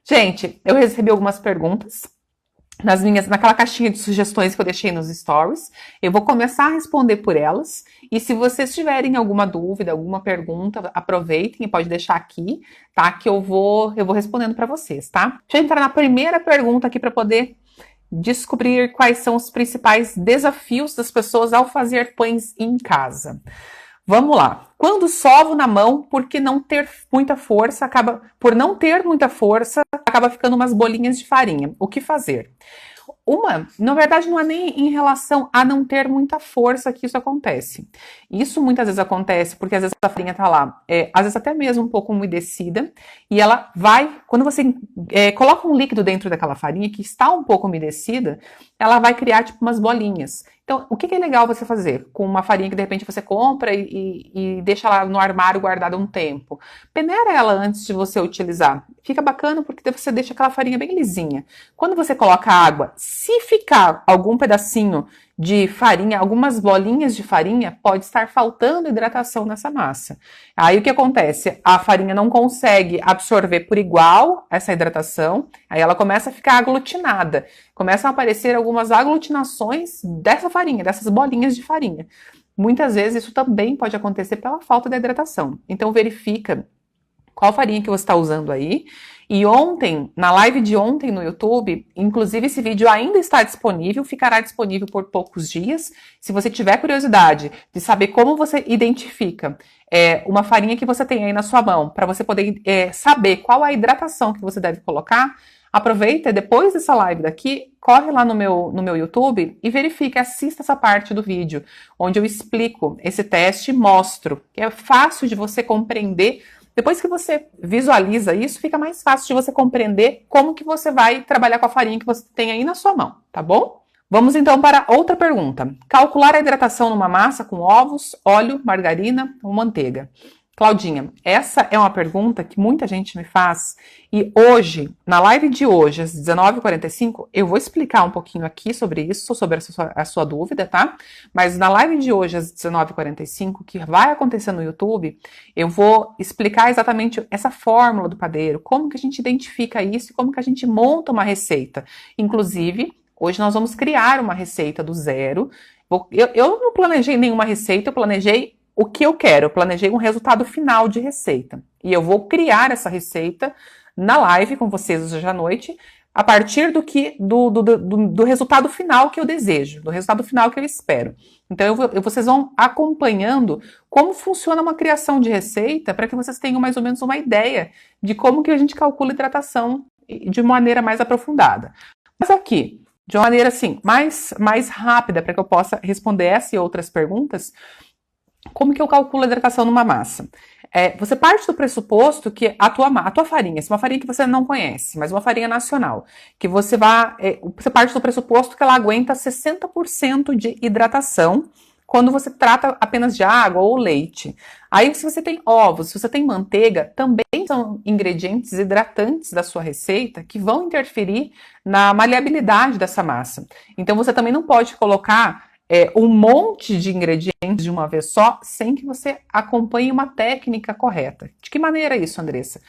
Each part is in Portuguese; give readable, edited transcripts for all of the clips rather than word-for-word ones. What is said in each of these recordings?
Gente, eu recebi algumas perguntas naquela caixinha de sugestões que eu deixei nos stories. Eu vou começar a responder por elas. E se vocês tiverem alguma dúvida, alguma pergunta, aproveitem e pode deixar aqui, tá? Que eu vou respondendo para vocês, tá? Deixa eu entrar na primeira pergunta aqui para poder descobrir quais são os principais desafios das pessoas ao fazer pães em casa. Vamos lá. Quando sovo na mão, porque não ter muita força, acaba ficando umas bolinhas de farinha. O que fazer? Na verdade, não é nem em relação a não ter muita força que isso acontece. Isso muitas vezes acontece porque às vezes a farinha tá lá, às vezes até mesmo um pouco umedecida, e ela vai, quando você coloca um líquido dentro daquela farinha que está um pouco umedecida, ela vai criar tipo umas bolinhas. Então, o que é legal você fazer com uma farinha que de repente você compra e deixa lá no armário guardada um tempo? Peneira ela antes de você utilizar. Fica bacana porque você deixa aquela farinha bem lisinha. Quando você coloca água, se ficar algum pedacinho de farinha, algumas bolinhas de farinha, pode estar faltando hidratação nessa massa. Aí o que acontece? A farinha não consegue absorver por igual essa hidratação, aí ela começa a ficar aglutinada. Começam a aparecer algumas aglutinações dessa farinha, dessas bolinhas de farinha. Muitas vezes isso também pode acontecer pela falta da hidratação. Então verifica qual farinha que você está usando aí. E ontem, na live de ontem no YouTube, inclusive esse vídeo ainda está disponível, ficará disponível por poucos dias. Se você tiver curiosidade de saber como você identifica uma farinha que você tem aí na sua mão, para você poder saber qual a hidratação que você deve colocar, aproveita, depois dessa live daqui, corre lá no meu YouTube e verifica, assista essa parte do vídeo, onde eu explico esse teste e mostro, que é fácil de você compreender. Depois que você visualiza isso, fica mais fácil de você compreender como que você vai trabalhar com a farinha que você tem aí na sua mão, tá bom? Vamos então para outra pergunta. Calcular a hidratação numa massa com ovos, óleo, margarina ou manteiga. Claudinha, essa é uma pergunta que muita gente me faz e hoje, na live de hoje, às 19h45, eu vou explicar um pouquinho aqui sobre isso, sobre a sua dúvida, tá? Mas na live de hoje, às 19h45, que vai acontecer no YouTube, eu vou explicar exatamente essa fórmula do padeiro, como que a gente identifica isso e como que a gente monta uma receita. Inclusive, hoje nós vamos criar uma receita do zero. Eu não planejei nenhuma receita, eu planejei o que eu quero, eu planejei um resultado final de receita. E eu vou criar essa receita na live com vocês hoje à noite, a partir do resultado final que eu desejo, do resultado final que eu espero. Então vocês vão acompanhando como funciona uma criação de receita, para que vocês tenham mais ou menos uma ideia de como que a gente calcula hidratação de maneira mais aprofundada. Mas aqui, de uma maneira assim, mais rápida, para que eu possa responder essa e outras perguntas, como que eu calculo a hidratação numa massa? Você parte do pressuposto que a tua farinha, se uma farinha que você não conhece, mas uma farinha nacional, que você parte do pressuposto que ela aguenta 60% de hidratação quando você trata apenas de água ou leite. Aí, se você tem ovos, se você tem manteiga, também são ingredientes hidratantes da sua receita que vão interferir na maleabilidade dessa massa. Então, você também não pode colocar um monte de ingredientes de uma vez só, sem que você acompanhe uma técnica correta. De que maneira é isso, Andressa?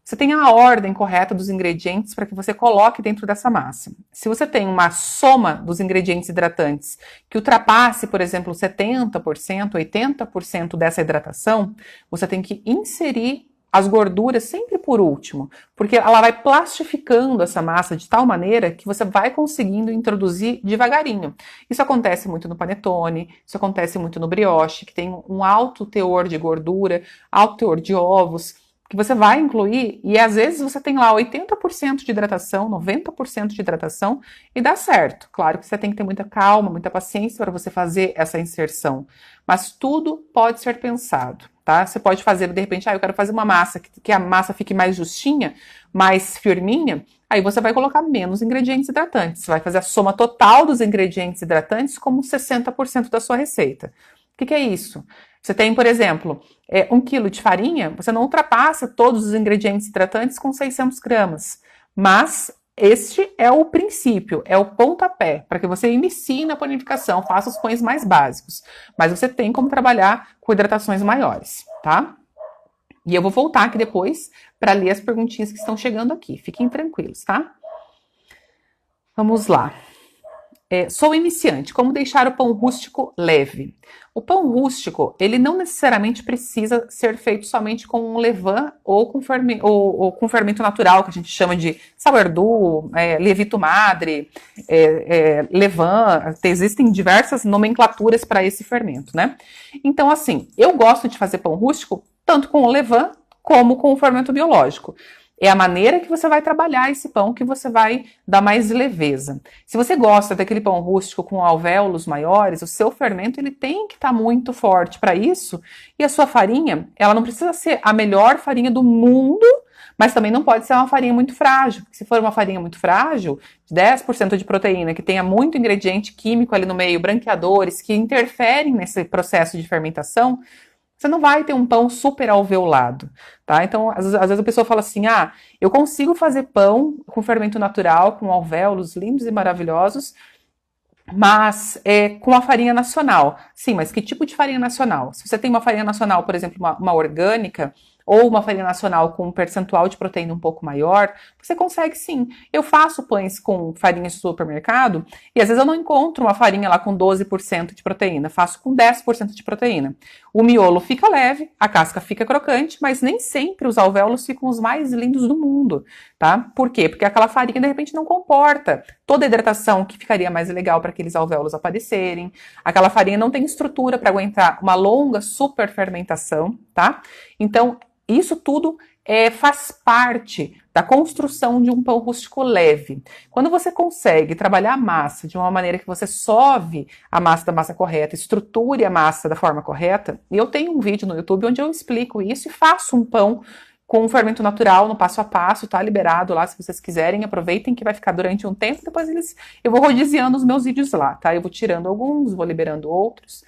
Você tem a ordem correta dos ingredientes para que você coloque dentro dessa massa. Se você tem uma soma dos ingredientes hidratantes que ultrapasse, por exemplo, 70%, 80% dessa hidratação, você tem que inserir as gorduras sempre por último, porque ela vai plastificando essa massa de tal maneira que você vai conseguindo introduzir devagarinho. Isso acontece muito no panetone, isso acontece muito no brioche, que tem um alto teor de gordura, alto teor de ovos, que você vai incluir, e às vezes você tem lá 80% de hidratação, 90% de hidratação, e dá certo. Claro que você tem que ter muita calma, muita paciência para você fazer essa inserção, mas tudo pode ser pensado, tá? Você pode fazer, de repente, eu quero fazer uma massa, que a massa fique mais justinha, mais firminha, aí você vai colocar menos ingredientes hidratantes, você vai fazer a soma total dos ingredientes hidratantes como 60% da sua receita. O que é isso? Você tem, por exemplo, 1 quilo de farinha, você não ultrapassa todos os ingredientes hidratantes com 600 gramas, mas este é o princípio, é o pontapé, para que você inicie na panificação, faça os pães mais básicos, mas você tem como trabalhar com hidratações maiores, tá? E eu vou voltar aqui depois para ler as perguntinhas que estão chegando aqui. Fiquem tranquilos, tá? Vamos lá. Sou iniciante, como deixar o pão rústico leve? O pão rústico, ele não necessariamente precisa ser feito somente com um levain ou com fermento natural, que a gente chama de sourdough, levito madre, levain, existem diversas nomenclaturas para esse fermento, né? Então, assim, eu gosto de fazer pão rústico tanto com o levain como com o fermento biológico. É a maneira que você vai trabalhar esse pão que você vai dar mais leveza. Se você gosta daquele pão rústico com alvéolos maiores, o seu fermento ele tem que estar muito forte para isso. E a sua farinha, ela não precisa ser a melhor farinha do mundo, mas também não pode ser uma farinha muito frágil. Porque se for uma farinha muito frágil, 10% de proteína, que tenha muito ingrediente químico ali no meio, branqueadores, que interferem nesse processo de fermentação, você não vai ter um pão super alveolado, tá? Então, às vezes a pessoa fala assim, eu consigo fazer pão com fermento natural, com alvéolos lindos e maravilhosos, mas com a farinha nacional. Sim, mas que tipo de farinha nacional? Se você tem uma farinha nacional, por exemplo, uma orgânica, ou uma farinha nacional com um percentual de proteína um pouco maior, você consegue sim. Eu faço pães com farinha de supermercado e às vezes eu não encontro uma farinha lá com 12% de proteína, faço com 10% de proteína. O miolo fica leve, a casca fica crocante, mas nem sempre os alvéolos ficam os mais lindos do mundo, tá? Por quê? Porque aquela farinha de repente não comporta toda a hidratação que ficaria mais legal para aqueles alvéolos aparecerem. Aquela farinha não tem estrutura para aguentar uma longa super fermentação, tá? Então, isso tudo faz parte da construção de um pão rústico leve. Quando você consegue trabalhar a massa de uma maneira que você sove a massa da massa correta, estruture a massa da forma correta, e eu tenho um vídeo no YouTube onde eu explico isso e faço um pão com um fermento natural no passo a passo, tá liberado lá, se vocês quiserem, aproveitem que vai ficar durante um tempo, depois eu vou rodiziando os meus vídeos lá, tá? Eu vou tirando alguns, vou liberando outros,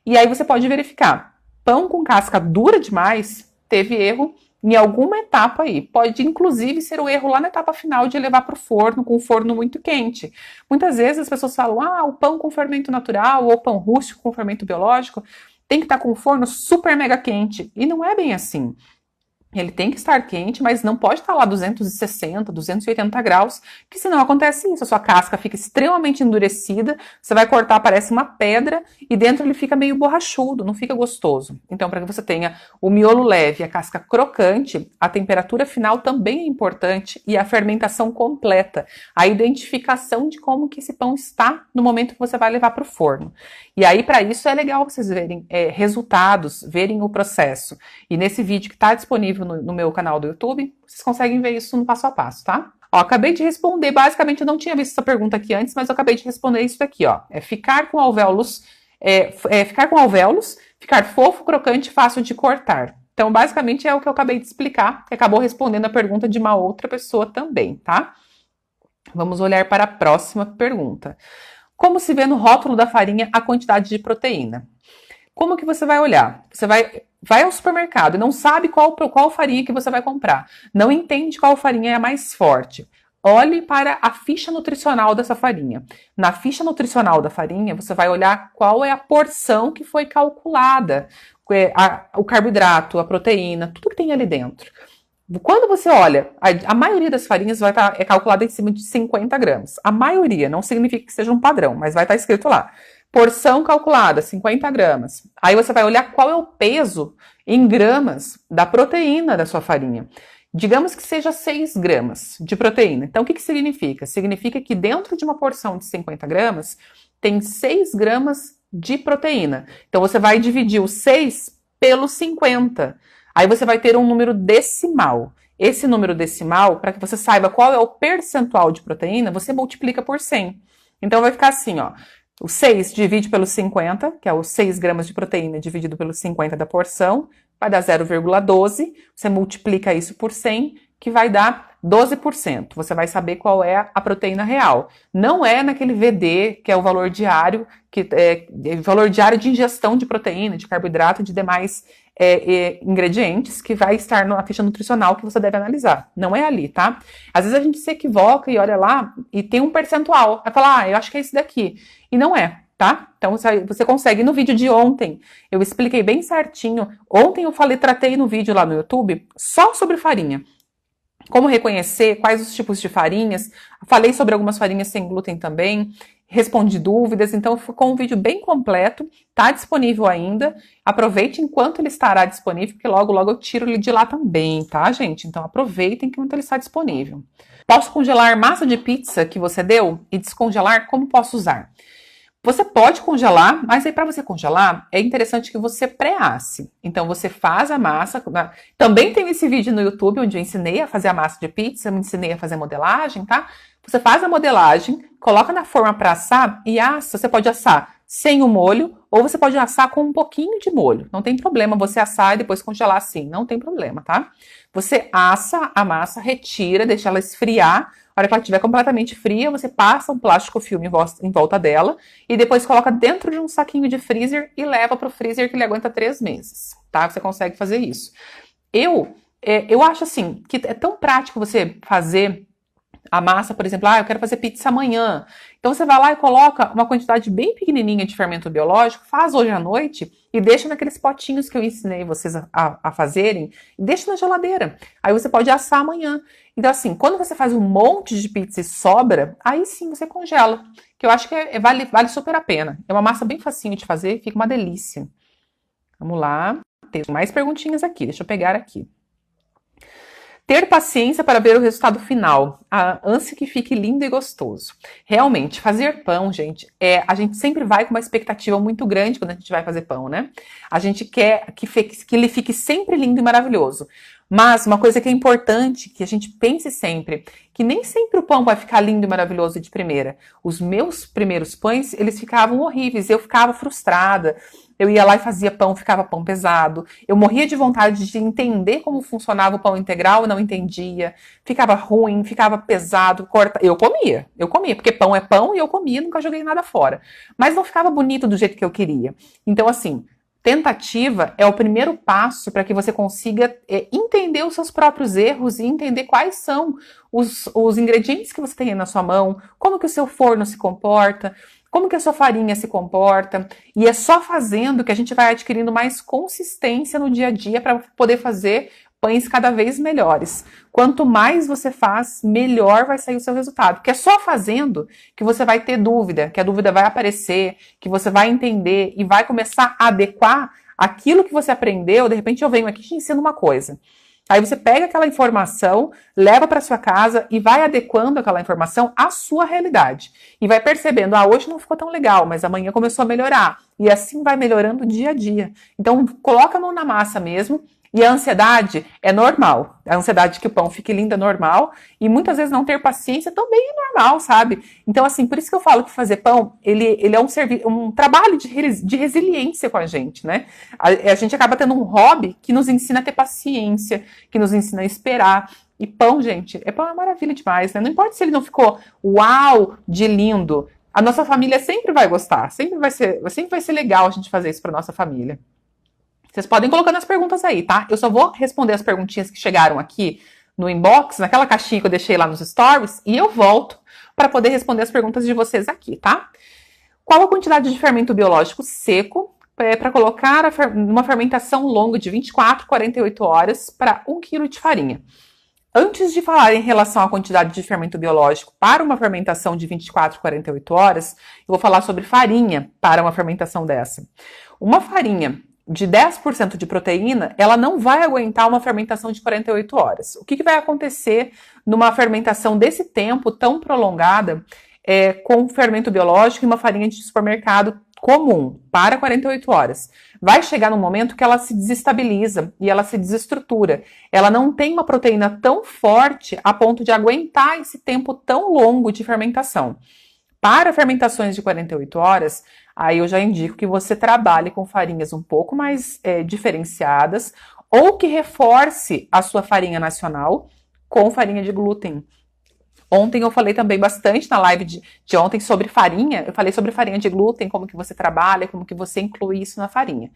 e aí você pode verificar, pão com casca dura demais, teve erro em alguma etapa aí. Pode, inclusive, ser o erro lá na etapa final de levar para o forno, com o forno muito quente. Muitas vezes as pessoas falam, o pão com fermento natural ou pão rústico com fermento biológico tem que estar com o forno super mega quente. E não é bem assim. Ele tem que estar quente, mas não pode estar lá 260, 280 graus, que senão acontece isso, a sua casca fica extremamente endurecida, você vai cortar, parece uma pedra, e dentro ele fica meio borrachudo, não fica gostoso. Então, para que você tenha o miolo leve e a casca crocante, a temperatura final também é importante e a fermentação completa, a identificação de como que esse pão está no momento que você vai levar para o forno. E aí, para isso, é legal vocês verem resultados, verem o processo. E nesse vídeo que está disponível no meu canal do YouTube, vocês conseguem ver isso no passo a passo, tá? Ó, acabei de responder, basicamente eu não tinha visto essa pergunta aqui antes, mas eu acabei de responder isso daqui, ó. Ficar com alvéolos, ficar fofo, crocante, fácil de cortar. Então, basicamente é o que eu acabei de explicar, que acabou respondendo a pergunta de uma outra pessoa também, tá? Vamos olhar para a próxima pergunta. Como se vê no rótulo da farinha a quantidade de proteína? Como que você vai olhar? Você vai ao supermercado e não sabe qual farinha que você vai comprar. Não entende qual farinha é a mais forte. Olhe para a ficha nutricional dessa farinha. Na ficha nutricional da farinha, você vai olhar qual é a porção que foi calculada. O carboidrato, a proteína, tudo que tem ali dentro. Quando você olha, a maioria das farinhas é calculada em cima de 50 gramas. A maioria, não significa que seja um padrão, mas vai estar escrito lá. Porção calculada, 50 gramas. Aí você vai olhar qual é o peso em gramas da proteína da sua farinha. Digamos que seja 6 gramas de proteína. Então, o que significa? Significa que dentro de uma porção de 50 gramas, tem 6 gramas de proteína. Então, você vai dividir o 6 pelo 50. Aí você vai ter um número decimal. Esse número decimal, para que você saiba qual é o percentual de proteína, você multiplica por 100. Então vai ficar assim, ó. O 6 divide pelo 50, que é os 6 gramas de proteína dividido pelo 50 da porção, vai dar 0,12. Você multiplica isso por 100, que vai dar 12%. Você vai saber qual é a proteína real. Não é naquele VD, que é o valor diário, que é valor diário de ingestão de proteína, de carboidrato e de demais ingredientes que vai estar na ficha nutricional que você deve analisar. Não é ali, tá? Às vezes a gente se equivoca e olha lá e tem um percentual. Vai falar, eu acho que é esse daqui. E não é. tá? Então você consegue. No vídeo de ontem, eu expliquei bem certinho. Ontem eu tratei no vídeo lá no YouTube só sobre farinha. Como reconhecer, quais os tipos de farinhas. Falei sobre algumas farinhas sem glúten também. Respondi dúvidas, então ficou um vídeo bem completo, tá disponível ainda. Aproveite enquanto ele estará disponível, porque logo eu tiro ele de lá também, tá, gente? Então aproveitem enquanto ele está disponível. Posso congelar massa de pizza que você deu e descongelar? Como posso usar? Você pode congelar, mas aí para você congelar, é interessante que você pré-asse. Então você faz a massa. Também tem esse vídeo no YouTube onde eu ensinei a fazer a massa de pizza, eu ensinei a fazer modelagem, tá? Você faz a modelagem, coloca na forma para assar e assa. Você pode assar sem o molho ou você pode assar com um pouquinho de molho. Não tem problema você assar e depois congelar assim, não tem problema, tá? Você assa a massa, retira, deixa ela esfriar. A hora que ela estiver completamente fria, você passa um plástico filme em volta dela e depois coloca dentro de um saquinho de freezer e leva para o freezer que ele aguenta 3 meses, tá? Você consegue fazer isso. Eu acho assim, que é tão prático você fazer a massa, por exemplo, eu quero fazer pizza amanhã. Então você vai lá e coloca uma quantidade bem pequenininha de fermento biológico, faz hoje à noite e deixa naqueles potinhos que eu ensinei vocês a fazerem, e deixa na geladeira. Aí você pode assar amanhã. Então assim, quando você faz um monte de pizza e sobra, aí sim você congela, que eu acho que vale super a pena. É uma massa bem facinho de fazer, fica uma delícia. Vamos lá, tem mais perguntinhas aqui, deixa eu pegar aqui. Ter paciência para ver o resultado final. A ânsia que fique lindo e gostoso. Realmente, fazer pão, gente, a gente sempre vai com uma expectativa muito grande quando a gente vai fazer pão, né? A gente quer que ele fique sempre lindo e maravilhoso. Mas uma coisa que é importante, que a gente pense sempre, que nem sempre o pão vai ficar lindo e maravilhoso de primeira. Os meus primeiros pães, eles ficavam horríveis, eu ficava frustrada. Eu ia lá e fazia pão, ficava pão pesado. Eu morria de vontade de entender como funcionava o pão integral e não entendia. Ficava ruim, ficava pesado, Eu comia, porque pão é pão e eu comia, nunca joguei nada fora. Mas não ficava bonito do jeito que eu queria. Então, assim, tentativa é o primeiro passo para que você consiga entender os seus próprios erros e entender quais são os ingredientes que você tem aí na sua mão, como que o seu forno se comporta, como que a sua farinha se comporta. E é só fazendo que a gente vai adquirindo mais consistência no dia a dia para poder fazer pães cada vez melhores. Quanto mais você faz, melhor vai sair o seu resultado. Porque é só fazendo que você vai ter dúvida, que a dúvida vai aparecer, que você vai entender e vai começar a adequar aquilo que você aprendeu. De repente eu venho aqui e te ensino uma coisa. Aí você pega aquela informação, leva para sua casa e vai adequando aquela informação à sua realidade. E vai percebendo, hoje não ficou tão legal, mas amanhã começou a melhorar. E assim vai melhorando dia a dia. Então, coloca a mão na massa mesmo. E a ansiedade é normal. A ansiedade que o pão fique lindo é normal. E muitas vezes não ter paciência também é normal, sabe? Então, assim, por isso que eu falo que fazer pão, ele é um trabalho de resiliência com a gente, né? A gente acaba tendo um hobby que nos ensina a ter paciência, que nos ensina a esperar. E pão, gente, pão é maravilha demais, né? Não importa se ele não ficou uau de lindo. A nossa família sempre vai gostar. Sempre vai ser legal a gente fazer isso para nossa família. Vocês podem colocar nas perguntas aí, tá? Eu só vou responder as perguntinhas que chegaram aqui no inbox, naquela caixinha que eu deixei lá nos stories, e eu volto para poder responder as perguntas de vocês aqui, tá? Qual a quantidade de fermento biológico seco para colocar numa fermentação longa de 24 a 48 horas para 1 kg de farinha? Antes de falar em relação à quantidade de fermento biológico para uma fermentação de 24 a 48 horas, eu vou falar sobre farinha para uma fermentação dessa. Uma farinha de 10% de proteína, ela não vai aguentar uma fermentação de 48 horas. O que vai acontecer numa fermentação desse tempo tão prolongada com fermento biológico e uma farinha de supermercado comum para 48 horas? Vai chegar num momento que ela se desestabiliza e ela se desestrutura. Ela não tem uma proteína tão forte a ponto de aguentar esse tempo tão longo de fermentação. Para fermentações de 48 horas, aí eu já indico que você trabalhe com farinhas um pouco mais diferenciadas ou que reforce a sua farinha nacional com farinha de glúten. Ontem eu falei também bastante na live de ontem sobre farinha. Eu falei sobre farinha de glúten, como que você trabalha, como que você inclui isso na farinha.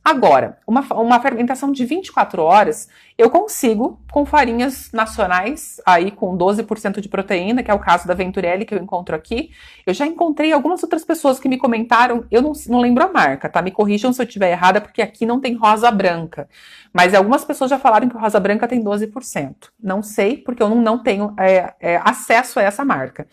Agora, uma fermentação de 24 horas, eu consigo com farinhas nacionais, aí com 12% de proteína, que é o caso da Venturelli que eu encontro aqui. Eu já encontrei algumas outras pessoas que me comentaram, eu não lembro a marca, tá? Me corrijam se eu estiver errada, porque aqui não tem rosa branca. Mas algumas pessoas já falaram que rosa branca tem 12%. Não sei, porque eu não tenho acesso a essa marca.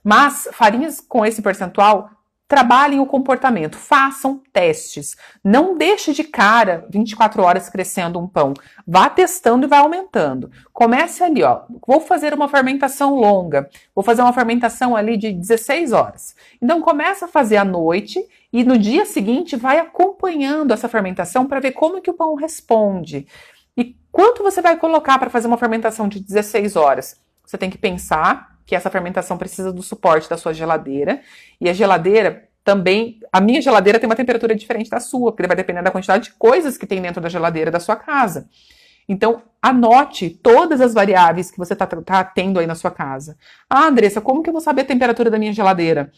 Mas farinhas com esse percentual, trabalhem o comportamento, façam testes. Não deixe de cara 24 horas crescendo um pão. Vá testando e vai aumentando. Comece ali, ó. Vou fazer uma fermentação longa. Vou fazer uma fermentação ali de 16 horas. Então começa a fazer à noite e no dia seguinte vai acompanhando essa fermentação para ver como que o pão responde. E quanto você vai colocar para fazer uma fermentação de 16 horas? Você tem que pensar que essa fermentação precisa do suporte da sua geladeira. E a geladeira também, a minha geladeira tem uma temperatura diferente da sua, porque vai depender da quantidade de coisas que tem dentro da geladeira da sua casa. Então, anote todas as variáveis que você tá tendo aí na sua casa. Ah, Andressa, como que eu vou saber a temperatura da minha geladeira?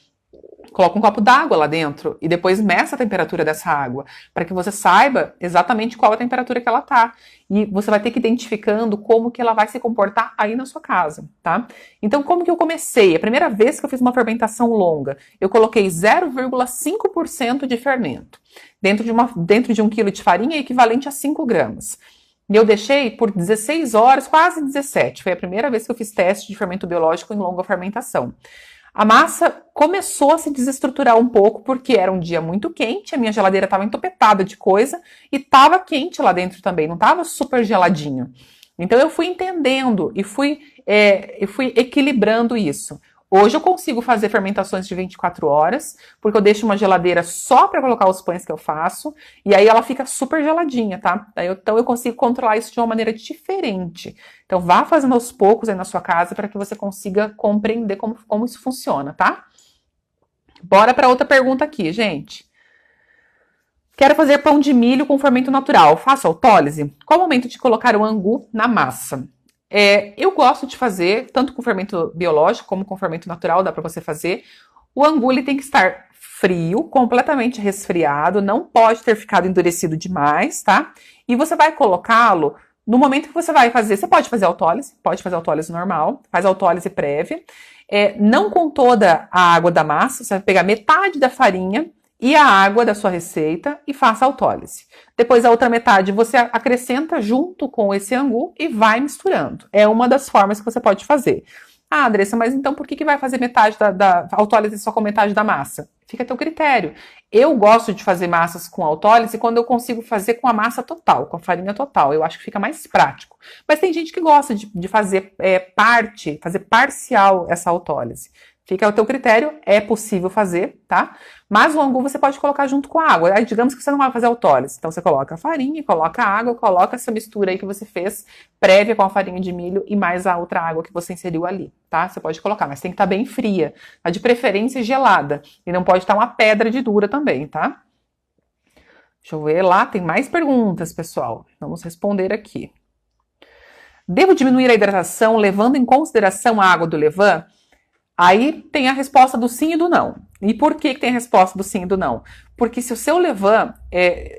Coloca um copo d'água lá dentro e depois meça a temperatura dessa água, para que você saiba exatamente qual a temperatura que ela tá. E você vai ter que ir identificando como que ela vai se comportar aí na sua casa, tá? Então, como que eu comecei? A primeira vez que eu fiz uma fermentação longa, eu coloquei 0,5% de fermento dentro de 1 quilo de farinha, equivalente a 5 gramas. E eu deixei por 16 horas, quase 17. Foi a primeira vez que eu fiz teste de fermento biológico em longa fermentação. A massa começou a se desestruturar um pouco porque era um dia muito quente, a minha geladeira estava entopetada de coisa e estava quente lá dentro também, não estava super geladinho. Então eu fui entendendo e fui equilibrando isso. Hoje eu consigo fazer fermentações de 24 horas, porque eu deixo uma geladeira só para colocar os pães que eu faço, e aí ela fica super geladinha, tá? Então eu consigo controlar isso de uma maneira diferente. Então vá fazendo aos poucos aí na sua casa para que você consiga compreender como isso funciona, tá? Bora para outra pergunta aqui, gente. Quero fazer pão de milho com fermento natural. Faço autólise? Qual o momento de colocar o angu na massa? Eu gosto de fazer, tanto com fermento biológico como com fermento natural, dá para você fazer. O angu ele tem que estar frio, completamente resfriado, não pode ter ficado endurecido demais, tá? E você vai colocá-lo no momento que você vai fazer. Você pode fazer autólise normal, faz autólise prévia. Não com toda a água da massa, você vai pegar metade da farinha e a água da sua receita e faça a autólise. Depois a outra metade você acrescenta junto com esse angu e vai misturando. É uma das formas que você pode fazer. Ah, Andressa, mas então por que vai fazer metade da autólise só com metade da massa? Fica a teu critério. Eu gosto de fazer massas com autólise quando eu consigo fazer com a massa total, com a farinha total. Eu acho que fica mais prático. Mas tem gente que gosta de fazer fazer parcial essa autólise. Fica ao teu critério, é possível fazer, tá? Mas o angu você pode colocar junto com a água. Aí, digamos que você não vai fazer autólise. Então você coloca a farinha, coloca a água, coloca essa mistura aí que você fez prévia com a farinha de milho e mais a outra água que você inseriu ali, tá? Você pode colocar, mas tem que estar bem fria. Tá? De preferência gelada. E não pode estar uma pedra de dura também, tá? Deixa eu ver lá, tem mais perguntas, pessoal. Vamos responder aqui. Devo diminuir a hidratação levando em consideração a água do levain? Aí tem a resposta do sim e do não. E por que tem a resposta do sim e do não? Porque se o seu levain,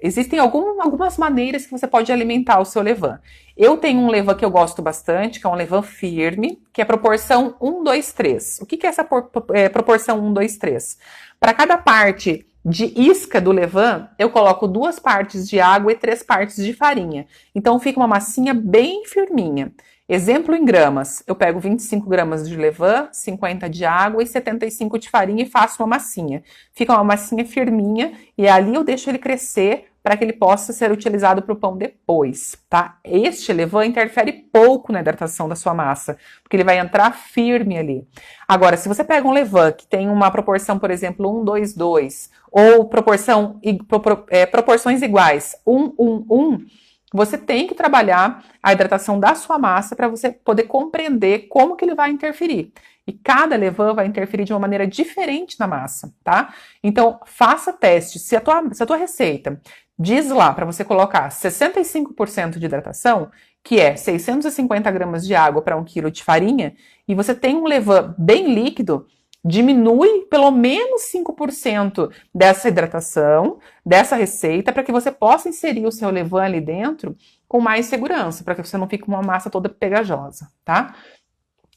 existem algumas maneiras que você pode alimentar o seu levain. Eu tenho um levain que eu gosto bastante, que é um levain firme, que é proporção 1, 2, 3. O que é essa proporção 1, 2, 3? Para cada parte de isca do levain, eu coloco 2 partes de água e 3 partes de farinha. Então fica uma massinha bem firminha. Exemplo em gramas, eu pego 25 gramas de levain, 50 de água e 75 de farinha e faço uma massinha. Fica uma massinha firminha e ali eu deixo ele crescer para que ele possa ser utilizado para o pão depois, tá? Este levain interfere pouco na hidratação da sua massa, porque ele vai entrar firme ali. Agora, se você pega um levain que tem uma proporção, por exemplo, 1, 2, 2, ou proporções iguais, 1, 1, 1, você tem que trabalhar a hidratação da sua massa para você poder compreender como que ele vai interferir. E cada levain vai interferir de uma maneira diferente na massa, tá? Então, faça teste. Se a tua receita diz lá para você colocar 65% de hidratação, que é 650 gramas de água para 1 quilo de farinha, e você tem um levain bem líquido, Diminui pelo menos 5% dessa hidratação, dessa receita, para que você possa inserir o seu levain ali dentro com mais segurança, para que você não fique com uma massa toda pegajosa, tá?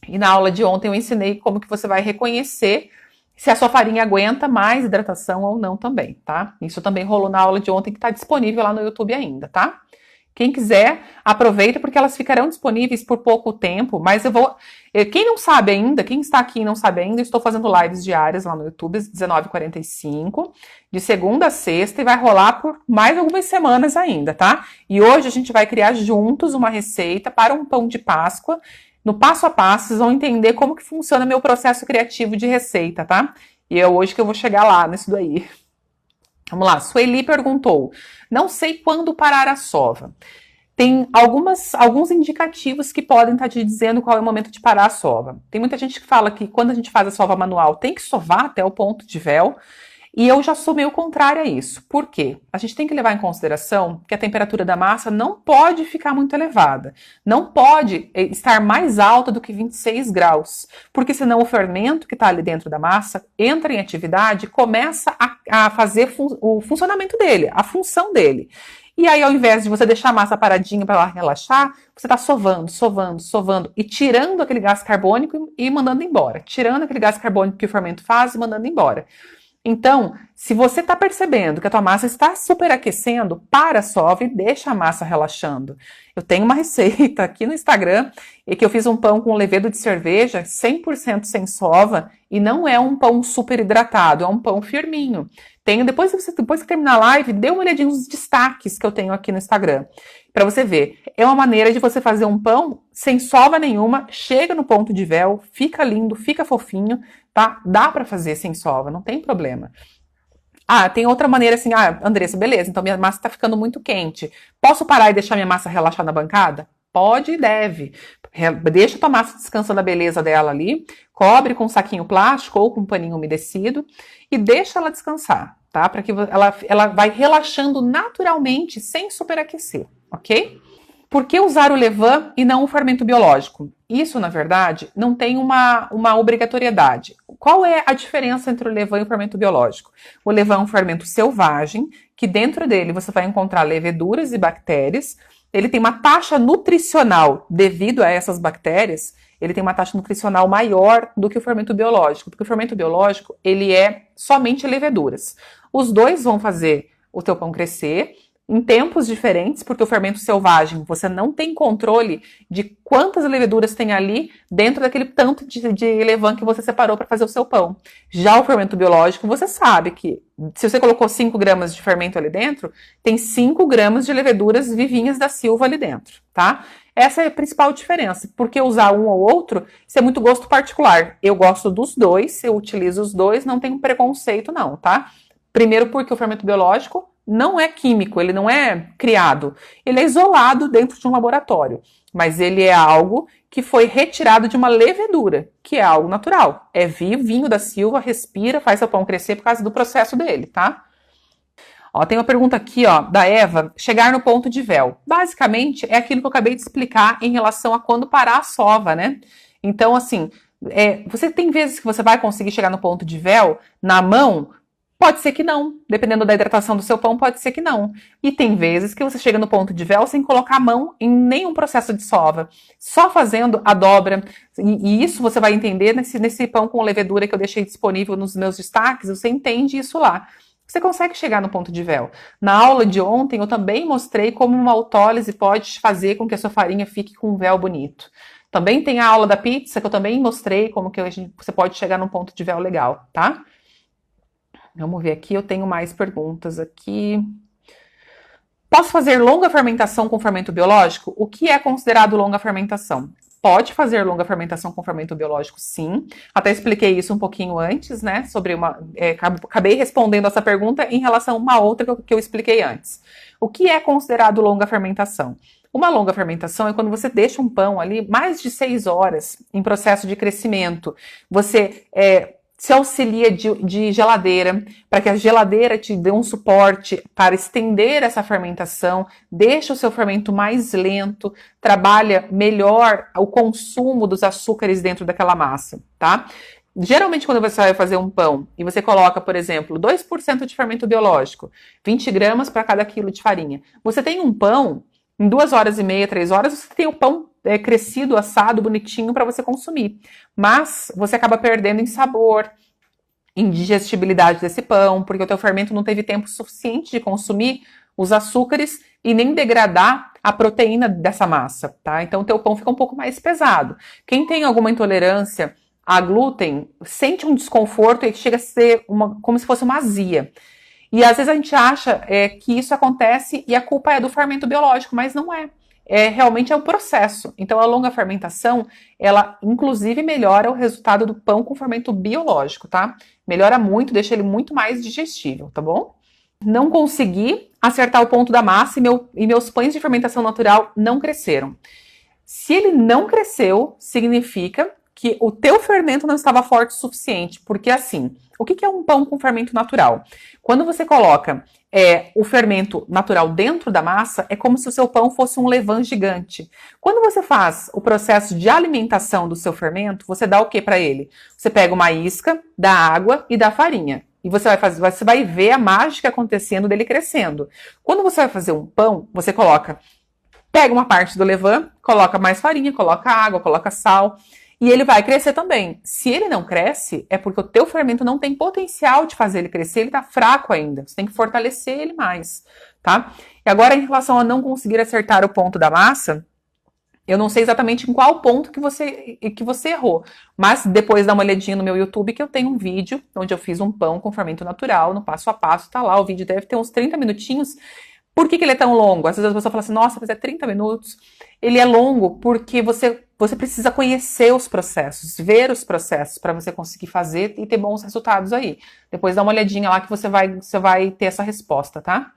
E na aula de ontem eu ensinei como que você vai reconhecer se a sua farinha aguenta mais hidratação ou não também, tá? Isso também rolou na aula de ontem, que está disponível lá no YouTube ainda, tá? Quem quiser, aproveita, porque elas ficarão disponíveis por pouco tempo, mas eu vou... Quem não sabe ainda, quem está aqui e não sabe ainda, eu estou fazendo lives diárias lá no YouTube, às 19h45, de segunda a sexta, e vai rolar por mais algumas semanas ainda, tá? E hoje a gente vai criar juntos uma receita para um pão de Páscoa. No passo a passo, vocês vão entender como que funciona meu processo criativo de receita, tá? E é hoje que eu vou chegar lá nisso daí. Vamos lá, Sueli perguntou, não sei quando parar a sova. Tem alguns indicativos que podem estar te dizendo qual é o momento de parar a sova. Tem muita gente que fala que quando a gente faz a sova manual tem que sovar até o ponto de véu, e eu já sou meio contrária a isso. Por quê? A gente tem que levar em consideração que a temperatura da massa não pode ficar muito elevada. Não pode estar mais alta do que 26 graus. Porque senão o fermento que está ali dentro da massa entra em atividade e começa a fazer o funcionamento dele, a função dele. E aí, ao invés de você deixar a massa paradinha para ela relaxar, você está sovando, sovando, sovando e tirando aquele gás carbônico e mandando embora. Tirando aquele gás carbônico que o fermento faz e mandando embora. Então, se você está percebendo que a tua massa está superaquecendo, para a sova e deixa a massa relaxando. Eu tenho uma receita aqui no Instagram e que eu fiz um pão com levedo de cerveja, 100% sem sova, e não é um pão super hidratado, é um pão firminho. Depois que terminar a live, dê uma olhadinha nos destaques que eu tenho aqui no Instagram, para você ver. É uma maneira de você fazer um pão sem sova nenhuma, chega no ponto de véu, fica lindo, fica fofinho, tá? Dá para fazer sem sova, não tem problema. Ah, tem outra maneira assim, Andressa, beleza, então minha massa tá ficando muito quente. Posso parar e deixar minha massa relaxar na bancada? Pode e deve. Deixa a tua massa descansando a beleza dela ali, cobre com um saquinho plástico ou com um paninho umedecido e deixa ela descansar, tá? Para que ela vai relaxando naturalmente, sem superaquecer, ok? Por que usar o levain e não o fermento biológico? Isso, na verdade, não tem uma obrigatoriedade. Qual é a diferença entre o levain e o fermento biológico? O levain é um fermento selvagem, que dentro dele você vai encontrar leveduras e bactérias. Ele tem uma taxa nutricional, devido a essas bactérias, ele tem uma taxa nutricional maior do que o fermento biológico, porque o fermento biológico, ele é somente leveduras. Os dois vão fazer o teu pão crescer em tempos diferentes, porque o fermento selvagem, você não tem controle de quantas leveduras tem ali dentro daquele tanto de levain que você separou para fazer o seu pão. Já o fermento biológico, você sabe que se você colocou 5 gramas de fermento ali dentro, tem 5 gramas de leveduras vivinhas da silva ali dentro, tá? Essa é a principal diferença, porque usar um ou outro, isso é muito gosto particular. Eu gosto dos dois, eu utilizo os dois, não tenho preconceito não, tá? Primeiro porque o fermento biológico não é químico, ele não é criado. Ele é isolado dentro de um laboratório, mas ele é algo que foi retirado de uma levedura, que é algo natural. É vinho da silva, respira, faz seu pão crescer por causa do processo dele, tá? Ó, tem uma pergunta aqui, ó, da Eva, chegar no ponto de véu. Basicamente, é aquilo que eu acabei de explicar em relação a quando parar a sova, né? Então, assim, você tem vezes que você vai conseguir chegar no ponto de véu na mão. Pode ser que não. Dependendo da hidratação do seu pão, pode ser que não. E tem vezes que você chega no ponto de véu sem colocar a mão em nenhum processo de sova. Só fazendo a dobra. E isso você vai entender nesse pão com levedura que eu deixei disponível nos meus destaques. Você entende isso lá. Você consegue chegar no ponto de véu. Na aula de ontem, eu também mostrei como uma autólise pode fazer com que a sua farinha fique com um véu bonito. Também tem a aula da pizza, que eu também mostrei como que você pode chegar num ponto de véu legal, tá? Vamos ver aqui, eu tenho mais perguntas aqui. Posso fazer longa fermentação com fermento biológico? O que é considerado longa fermentação? Pode fazer longa fermentação com fermento biológico, sim. Até expliquei isso um pouquinho antes, né? Acabei respondendo essa pergunta em relação a uma outra que eu expliquei antes. O que é considerado longa fermentação? Uma longa fermentação é quando você deixa um pão ali mais de 6 horas em processo de crescimento. Você se auxilia de geladeira, para que a geladeira te dê um suporte para estender essa fermentação, deixa o seu fermento mais lento, trabalha melhor o consumo dos açúcares dentro daquela massa, tá? Geralmente, quando você vai fazer um pão e você coloca, por exemplo, 2% de fermento biológico, 20 gramas para cada quilo de farinha, você tem um pão, em 2 horas e meia, 3 horas, você tem o pão crescido, assado, bonitinho para você consumir. Mas você acaba perdendo em sabor, em digestibilidade desse pão, porque o teu fermento não teve tempo suficiente de consumir os açúcares e nem degradar a proteína dessa massa, tá? Então o teu pão fica um pouco mais pesado. Quem tem alguma intolerância a glúten sente um desconforto e chega a ser como se fosse uma azia. E às vezes a gente acha que isso acontece e a culpa é do fermento biológico, mas não é. Realmente é um processo. Então a longa fermentação, ela inclusive melhora o resultado do pão com fermento biológico, tá? Melhora muito, deixa ele muito mais digestível, tá bom? Não consegui acertar o ponto da massa e meus pães de fermentação natural não cresceram. Se ele não cresceu, significa que o teu fermento não estava forte o suficiente, porque assim, o que é um pão com fermento natural? Quando você coloca o fermento natural dentro da massa, é como se o seu pão fosse um levain gigante. Quando você faz o processo de alimentação do seu fermento, você dá o que para ele? Você pega uma isca, dá água e dá farinha. E você vai ver a mágica acontecendo dele crescendo. Quando você vai fazer um pão, você pega uma parte do levain, coloca mais farinha, coloca água, coloca sal, e ele vai crescer também. Se ele não cresce, é porque o teu fermento não tem potencial de fazer ele crescer, ele tá fraco ainda. Você tem que fortalecer ele mais, tá? E agora, em relação a não conseguir acertar o ponto da massa, eu não sei exatamente em qual ponto que você errou, mas depois dá uma olhadinha no meu YouTube que eu tenho um vídeo onde eu fiz um pão com fermento natural, no passo a passo, tá lá, o vídeo deve ter uns 30 minutinhos. Por que ele é tão longo? Às vezes a pessoa fala assim, nossa, mas é 30 minutos. Ele é longo porque você precisa conhecer os processos, ver os processos para você conseguir fazer e ter bons resultados aí. Depois dá uma olhadinha lá que você vai ter essa resposta, tá?